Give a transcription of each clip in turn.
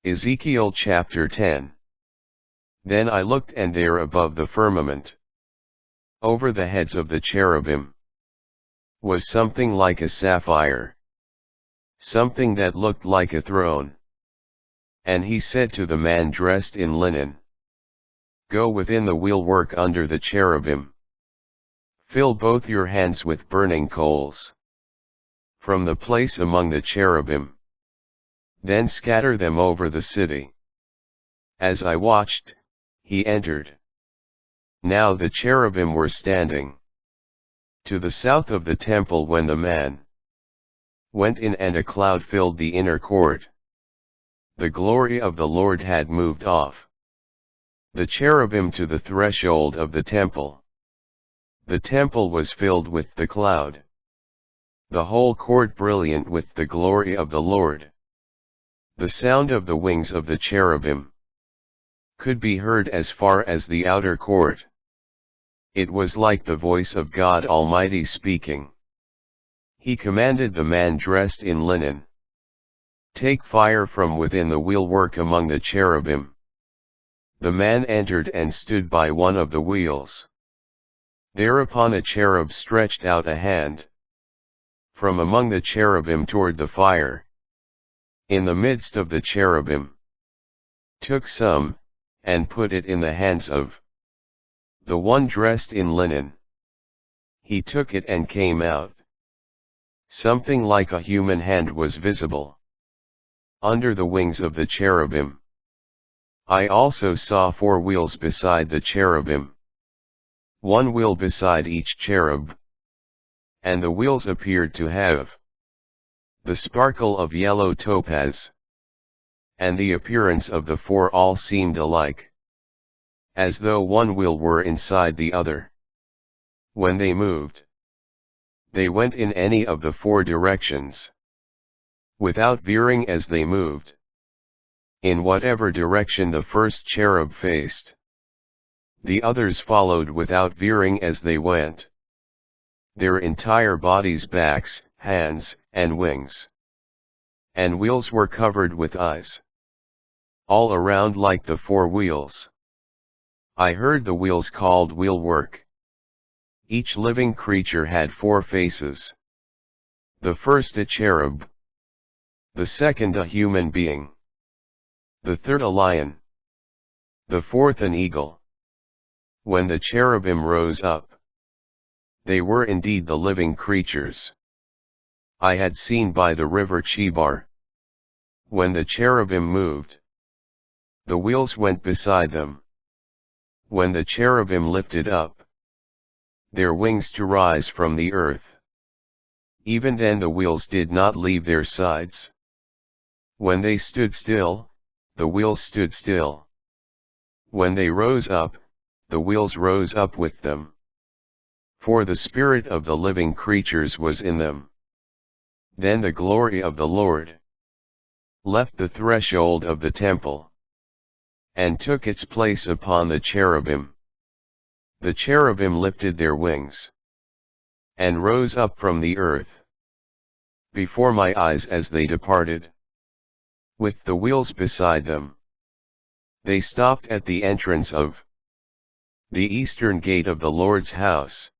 Ezekiel chapter 10. Then I looked, and there above the firmament, over the heads of the cherubim, was something like a sapphire, something that looked like a throne. And he said to the man dressed in linen, Go within the wheelwork under the cherubim. Fill both your hands with burning coals, from the place among the cherubim. Then scatter them over the city. As I watched, he entered. Now the cherubim were standing to the south of the temple when the man went in, and a cloud filled the inner court. The glory of the Lord had moved off the cherubim to the threshold of the temple. The temple was filled with the cloud, the whole court brilliant with the glory of the Lord. The sound of the wings of the cherubim could be heard as far as the outer court. It was like the voice of God Almighty speaking. He commanded the man dressed in linen, Take fire from within the wheelwork among the cherubim. The man entered and stood by one of the wheels. Thereupon a cherub stretched out a hand from among the cherubim toward the fire, in the midst of the cherubim, took some, and put it in the hands of the one dressed in linen. He took it and came out. Something like a human hand was visible under the wings of the cherubim. I also saw 4 wheels beside the cherubim, 1 wheel beside each cherub, and the wheels appeared to have the sparkle of yellow topaz, and the appearance of the 4 all seemed alike, as though one wheel were inside the other. When they moved, they went in any of the 4 directions, without veering as they moved, in whatever direction the first cherub faced. The others followed without veering as they went. Their entire bodies, backs, hands, and wings, and wheels were covered with eyes, all around like the 4 wheels. I heard the wheels called wheelwork. Each living creature had 4 faces. The first a cherub, the second a human being, the third a lion, the fourth an eagle. When the cherubim rose up, they were indeed the living creatures I had seen by the river Chebar. When the cherubim moved, the wheels went beside them. When the cherubim lifted up their wings to rise from the earth, even then the wheels did not leave their sides. When they stood still, the wheels stood still. When they rose up, the wheels rose up with them. For the spirit of the living creatures was in them. Then the glory of the Lord left the threshold of the temple, and took its place upon the cherubim. The cherubim lifted their wings, and rose up from the earth, before my eyes as they departed, with the wheels beside them. They stopped at the entrance of the eastern gate of the Lord's house,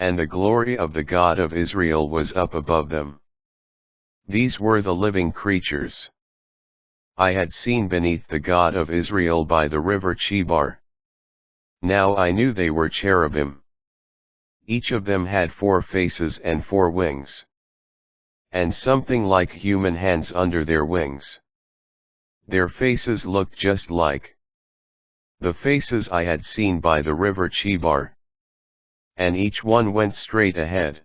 and the glory of the God of Israel was up above them. These were the living creatures I had seen beneath the God of Israel by the river Chebar. Now I knew they were cherubim. Each of them had 4 faces and 4 wings, and something like human hands under their wings. Their faces looked just like the faces I had seen by the river Chebar, and each one went straight ahead.